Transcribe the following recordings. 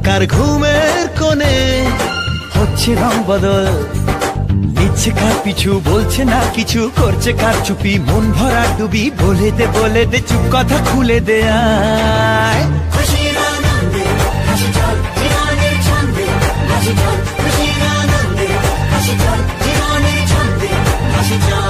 কার ঘুমের কোণে হচ্ছে রং বদল, নিচ্ছে কার পিছু, বলছে না কিছু, করছে কার চুপি, মন ভরা ডুবি, বলে দে চুপ কথা খুলে দে আয়। খুশির আনন্দে হাসি চল জীবনের ছন্দে, হাসি চল খুশির আনন্দে হাসি চল জীবনের ছন্দে, হাসি চল।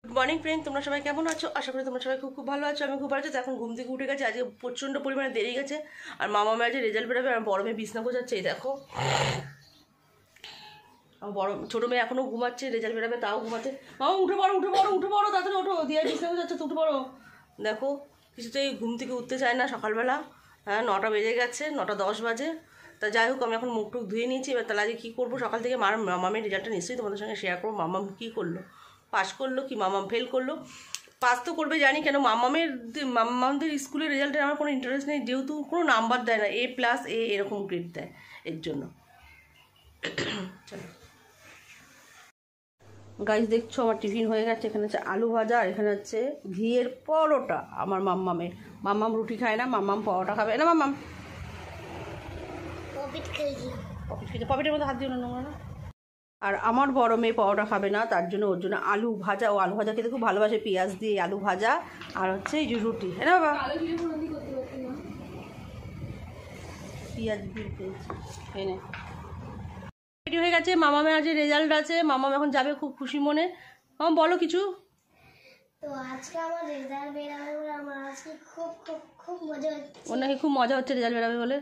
গুড মর্নিং ফ্রেন্ড, তোমরা সবাই কেমন আছো? আশা করি তোমরা সবাই খুব ভালো আছো। আমি খুব ভালো আছি। এখন ঘুম থেকে উঠে গেছে, আজকে প্রচণ্ড পরিমাণে দেরি গেছে। আর মামা মেয়ে আজকে রেজাল্ট বেরোবে, আর বড় মেয়ে বিছনা গোছাচ্ছে। এই দেখো বড় ছোটো মেয়ে এখনও ঘুমাচ্ছে, রেজাল্ট বেরোবে তাও ঘুমাচ্ছে। মামা উঠে পড়ো উঠে পড়ো উঠে পড়ো, তাড়াতাড়ি ওঠো, দিয়ে বিছনা গোছাচ্ছে, উঠে পড়ো। দেখো কিছুতেই ঘুম থেকে উঠতে চায় না সকালবেলা। হ্যাঁ 9টা বেজে গেছে, 9:10 বাজে। তা যাই হোক, আমি এখন মুখ টুক ধুয়ে নিয়েছি। এবার তাহলে আজকে কী করবো, সকাল থেকে মামামের রেজাল্টটা নিশ্চয়ই তোমাদের সঙ্গে শেয়ার করবো। মামাম কী করলো, পাস করলো কি মামাম ফেল করলো। পাস তো করবে জানি, কেন মামামদের স্কুলের রেজাল্টে আমার কোনো ইন্টারেস্ট নেই, যেহেতু কোনো নাম্বার দেয় না, A+A এরকম গ্রেড দেয়, এর জন্য। চলো গাইস, দেখছো আমার টিফিন হয়ে গেছে। এখানে হচ্ছে আলু ভাজা, আর এখানে হচ্ছে ঘিয়ের পরোটা আমার মাম্মামের। মাম্মাম রুটি খায় না, মাম্মাম পরোটা খাবে না। মাম্মাম পপিটের মধ্যে হাত দিও না, নোংরা না। আর আমার বড় মেয়ে পরোটা খাবে না, তার জন্য ওর জন্য আলু ভাজা, ও আলু ভাজা খেতে খুব ভালোবাসে, পেঁয়াজ দিয়ে আলু ভাজা, আর হচ্ছে এই যে রুটি। হ্যাঁ না বাবা, পেঁয়াজ দিয়ে এনে রেডি হয়ে গেছে। মামামের আজ রেজাল্ট আছে, মামাম এখন যাবে খুব খুশি মনে। মামা বলো কিছু। তো আজকে আমার রেজাল্ট বেরাবে, আমার আজকে খুব খুব খুব মজা হচ্ছে। ওর নাকি খুব মজা হচ্ছে রেজাল্ট বেরাবে বলে।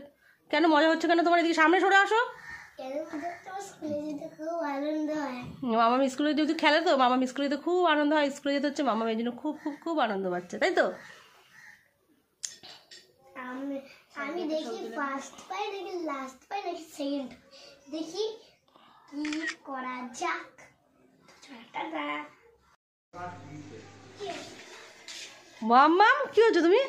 কেন মজা হচ্ছে কেন তোমার? এদিকে সামনে সরে আসো। কেন তোমার স্কুলে যেতে খুব আনন্দ হয়। মামাম স্কুলে যেহেতু খেলে, তো মামাম স্কুলে যেতে খুব আনন্দ হয়। স্কুলে যেতে হচ্ছে মামাম, এই জন্য খুব খুব খুব আনন্দ পাচ্ছে, তাই তো? আমি দেখি ফার্স্ট পাই নাকি লাস্ট পাই নাকি সেকেন্ড, দেখি কি করা যাক। মামাম কি হচ্ছে তুমি?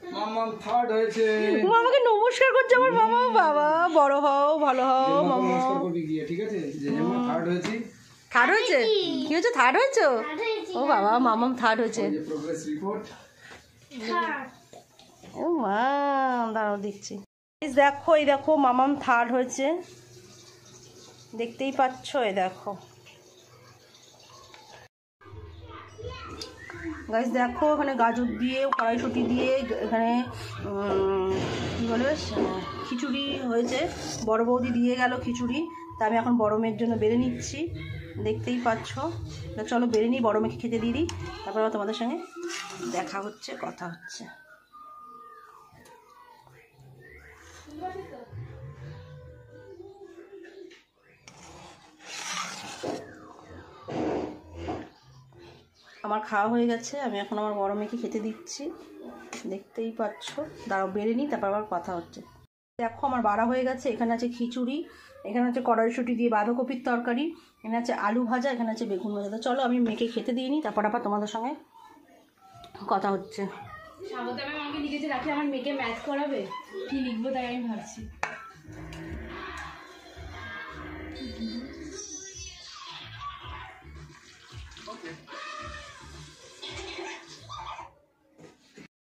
মামাম থার্ড হয়েছে। মামাকে নমস্কার করছে আমার মামা। বাবা বড় হও, ভালো হও মামা। নমস্কার করবি গিয়ে, ঠিক আছে? যে যেমন থার্ড হয়েছি। থার্ড হয়েছে? কি হয়েছে? থার্ড হয়েছে? ও বাবা, মামাম থার্ড হয়েছে। এই যে প্রোগ্রেস রিপোর্ট। ও মা, দাঁড়াও দেখছি। দেখো এই দেখো মামাম থার্ড হয়েছে, দেখতেই পাচ্ছ। এই দেখো গাইস, দেখো এখানে গাজর দিয়ে, কড়াইশুঁটি দিয়ে, এখানে কী বলে খিচুড়ি হয়েছে। বড় বৌদি দিয়ে গেল খিচুড়ি, তা আমি এখন বড় মেয়ের জন্য বেড়ে নিচ্ছি, দেখতেই পাচ্ছ। চলো বেড়ে নিই, বড় মেয়েকে খেতে দিয়ে দিই, তারপর তোমাদের সঙ্গে দেখা হচ্ছে, কথা হচ্ছে। আমার খাওয়া হয়ে গেছে, আমি এখন আমার বড় মেয়েকে খেতে দিচ্ছি, দেখতেই পাচ্ছ। দাঁড়াও বেড়ে নিই, তারপর আবার কথা হচ্ছে। দেখো আমার বাড়া হয়ে গেছে। এখানে আছে খিচুড়ি, এখানে আছে কড়াইশুঁটি দিয়ে বাঁধাকপির তরকারি, এখানে আছে আলু ভাজা, এখানে আছে বেগুন ভাজা। তো চলো আমি মেয়েকে খেতে দিয়ে নিই, তারপর আবার তোমাদের সঙ্গে কথা হচ্ছে। স্বাগত আমি আমাকে লিখেছে রাখি আমার মেয়েকে ম্যাথ করাবে, কি লিখবো তাই আমি ভাবছি।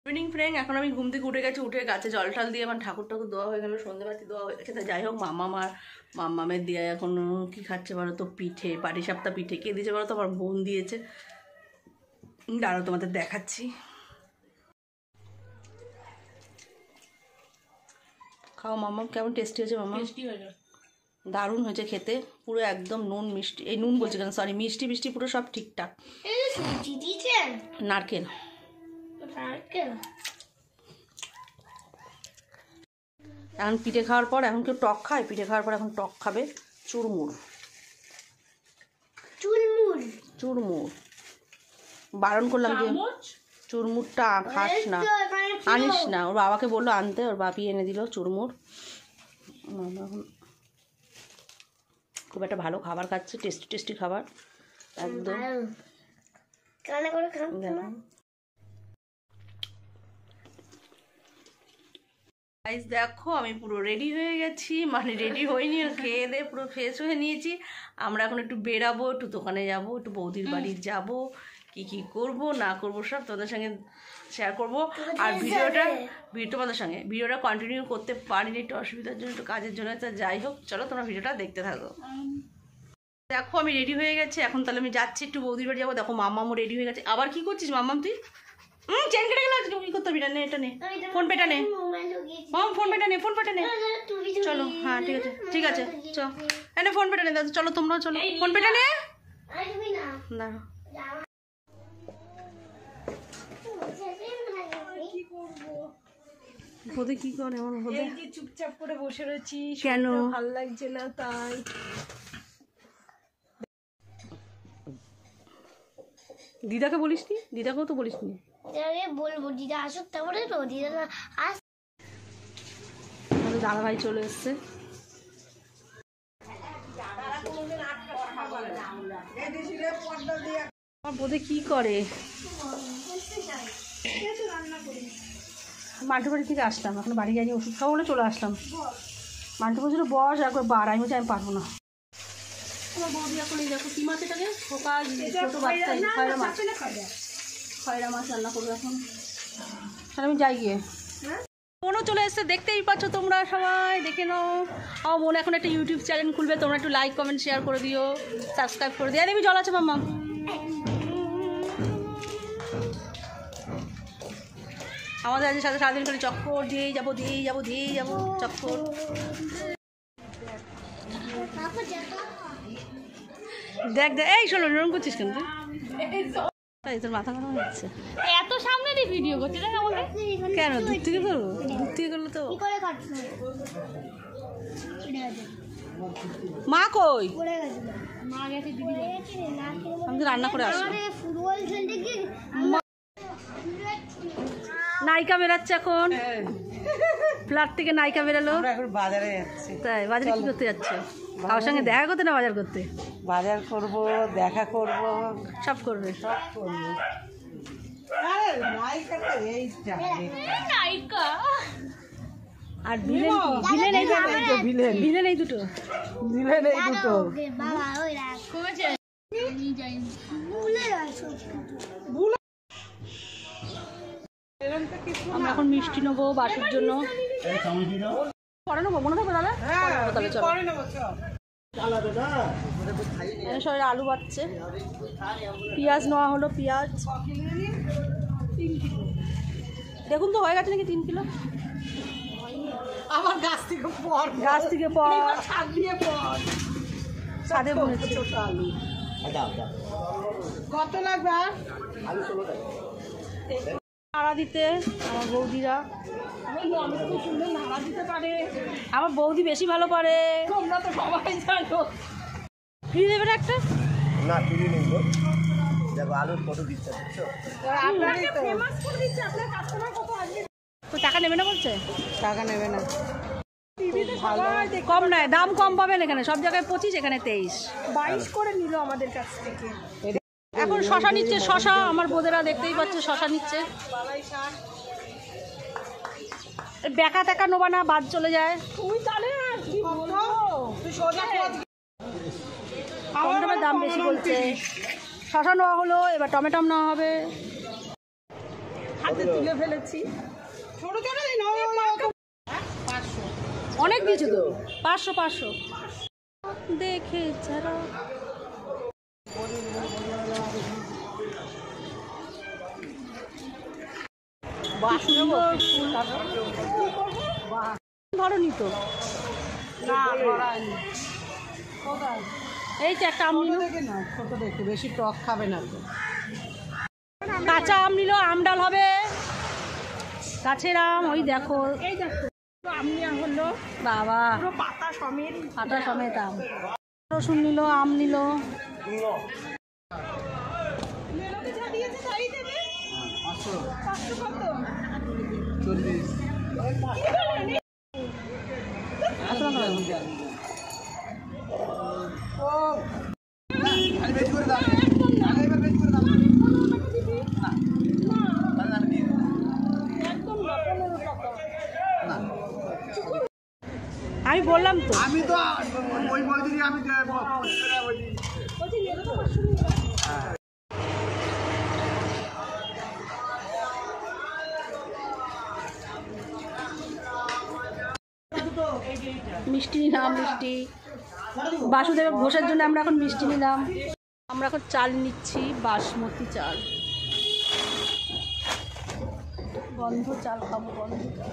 ইভিনিং ফ্রেন্ড, এখন আমি ঘুম থেকে উঠে গেছি। উঠে গাছে জল টল দিয়ে আমার ঠাকুর দেওয়া হয়ে গেল, সন্ধ্যেবাতি দেওয়া হয়ে গেছে। তা যাই হোক, মামামের দিয়ে এখন কি খাচ্ছে বলো তো? পিঠে, পাটিসাপটা পিঠে। কে দিয়েছে বলো তো? আমার বোন দিয়েছে। দাঁড়াও তোমাদের দেখাচ্ছি। খাও মামাম, কেমন টেস্টি হয়েছে মামা? টেস্টি হয়েছে, দারুণ হয়েছে খেতে, পুরো একদম নুন মিষ্টি, এই নুন বলছি কেন, সরি, মিষ্টি মিষ্টি পুরো সব ঠিকঠাক। নারকেল এখন পিঠে খাওয়ার পর, এখন কেউ টক খায়, পিঠে খাওয়ার পর এখন টক খাবে। চুরমুর চুরমুর বারণ করলাম যে চুরমুরটা খাস না। আনিস না, ওর বাবাকে বললো আনতে, ওর বাপি এনে দিল চুরমুর। আমরা এখন খুব একটা ভালো খাবার খাচ্ছে, টেস্টি টেস্টি খাবার একদম। কানে করে খান না। গাইস দেখো আমি পুরো রেডি হয়ে গেছি, মানে রেডি হইনি, খেয়ে দিয়ে পুরো ফ্রেশ হয়ে নিয়েছি। আমরা এখন একটু বেরাবো, একটু দোকানে যাব, একটু বৌদির বাড়ি যাব, কি করব না করব সব তোমাদের সঙ্গে শেয়ার করব। আর তোমাদের সঙ্গে ভিডিওটা কন্টিনিউ করতে পারিনি একটু অসুবিধার জন্য, একটু কাজের জন্য। তো যাই হোক, চলো তোমরা ভিডিওটা দেখতে থাকো। দেখো আমি রেডি হয়ে গেছি, এখন তাহলে আমি যাচ্ছি একটু বৌদির বাড়ি যাবো। দেখো মাম্মামও রেডি হয়ে গেছে। আবার কি করছিস মাম্মাম তুই? চেন কেটে গেল, কি করতে হবে? নে এটা নে, ফোন পেটা নে, ফোন পেটা নে, ফোন পেটা নে। চলো, হ্যাঁ ঠিক আছে ঠিক আছে, চলো এনে ফোন পেটা নে। চলো তোমরাও চলো, ফোন পেটা নে। দাঁড়াও, বোধে কি করে আমার বোধে চুপচাপ করে বসে রয়েছি, কেন ভালো লাগছে না তাই। দিদাকে বলিসনি? দিদাকেও তো বলিসনি। বলবো দিদা আসুক, তারপরে তো দিদা আস। দাদা ভাই চলে এসছে। আমার বোধে কি করে, মান্টু বাড়ি থেকে আসলাম, এখন বাড়ি যাইনি, ওষুধ খাবো বলে চলে আসলাম। মান্টু বলছিল বস একবার বার, আমি বলছি আমি পারবো না। আমার বৌদি এখন এই দেখো কি মাছ, এটাকে খোকা ছোটো বাচ্চা খয়রা মাছ, খয়রা মাছ রান্না করবো এখন। তাহলে আমি যাই গিয়ে। বোনও চলে এসছে, দেখতেই পাচ্ছ তোমরা সবাই, দেখে নাও। আমার বোন এখন একটা ইউটিউব চ্যানেল খুলবে, তোমরা একটু লাইক কমেন্ট শেয়ার করে দিও, সাবস্ক্রাইব করে দিও। আর জল আছে মাম্মা? আমাদের আজ সাথে সারাদিন করে চক্কর দিয়েই যাবো চক্কর। দেখ দেখ, এই শোনো নরম করছিস কেন তুই? তোর মাথা গরম হচ্ছে, এত সামনে দিয়ে ভিডিও করছি না আমাকে। কেন দূর থেকে করবো? দূর থেকে করলে তো। মা কই? মা গেছে দিদি, আমি তো রান্না করে আসবো। ফুটবল খেলতে গিয়ে নায়িকা বেরাচ্ছে এখন, ফ্ল্যাট থেকে নায়িকা বেরালো। এখন বাজারে যাচ্ছি। তাই বাজারে কি করতে যাচ্ছে? কারোর সঙ্গে দেখা করতে না বাজার করতে? বাজার করব, দেখা করব, সব করবে। সব করব। আরে নায়িকাটা এই জানে। নায়িকা আর ভিলেন ভিলেন এই দুটো, ভিলেন এই দুটো, দিলেন এই দুটো। বাবা ওই রাখ কমেছে আমি যাই ভুলে আসো। আমরা এখন মিষ্টি নেবো বাসুর জন্য। পরে নেবো, মনে থাকবে দাদা? তাহলে চলো। সবাই আলু বাড়ছে, পেঁয়াজ নেওয়া হলো, পেঁয়াজ দেখুন তো হয়ে গেছে নাকি 3 কিলো। আমার গাছ থেকে পর, গাছ থেকে পর ছাদ দিয়ে পর, ছাদে বলেছে। আলু কত লাগবে? আর নাড়া দিতে আমার বৌদিরা, খুব সুন্দর নাড়া দিতে পারে। আমার বৌদি বেশি ভালো পারে। তোমরা তো সবাই জানো। ফ্রি দেবেন একটা? না ফিরি নেই গো, দেখো আলুর কত দিচ্ছে বুঝছো? আপনারই তো তো টাকা নেবে না বলছে? টাকা নেবে না। কম নয়, দাম কম পাবেন এখানে, সব জায়গায় 25, এখানে 23। 22 করে নিল আমাদের কাছ থেকে। এখন শশা নিচ্ছে, শশা আমার বোদেরা দেখতেই পাচ্ছে, শশা নিচ্ছে। বেকা টেকা নেবা না, বাদ চলে যায়। তুই জানে কি বলবো, তুই সোজা টমেটোর দাম বেশি বলছে। শশা নেওয়া হলো, এবার টমেটো নেওয়া হবে। হাতে তুলে ফেলেছি। ছোট ছোট দিন অনেক দিয়েছে তো, 500 দেখে যারা। ধরনি তো না ধরায়নি। এই তো একটা আম নিল, না ছোট দেখে, বেশি টক খাবে না তো। কাঁচা আম নিল, আম ডাল হবে, গাছের আম। ওই দেখো এই দেখো আম নেওয়া হলো, বাবা, পুরো পাতা সমেত। আটা সমেত আম। রসুন নিল, আম নিল। মেলোকে যা দিয়েছে তাই দেবে। 500 কত? আমি বললাম তো আমি তো ওই বলছি আমি মিষ্টি নিলাম, মিষ্টি বাসুদেব ঘোষের জন্য আমরা এখন মিষ্টি নিলাম। আমরা এখন চাল নিচ্ছি, বাসমতি চাল, গন্ধ চাল খাবো, গন্ধ চাল।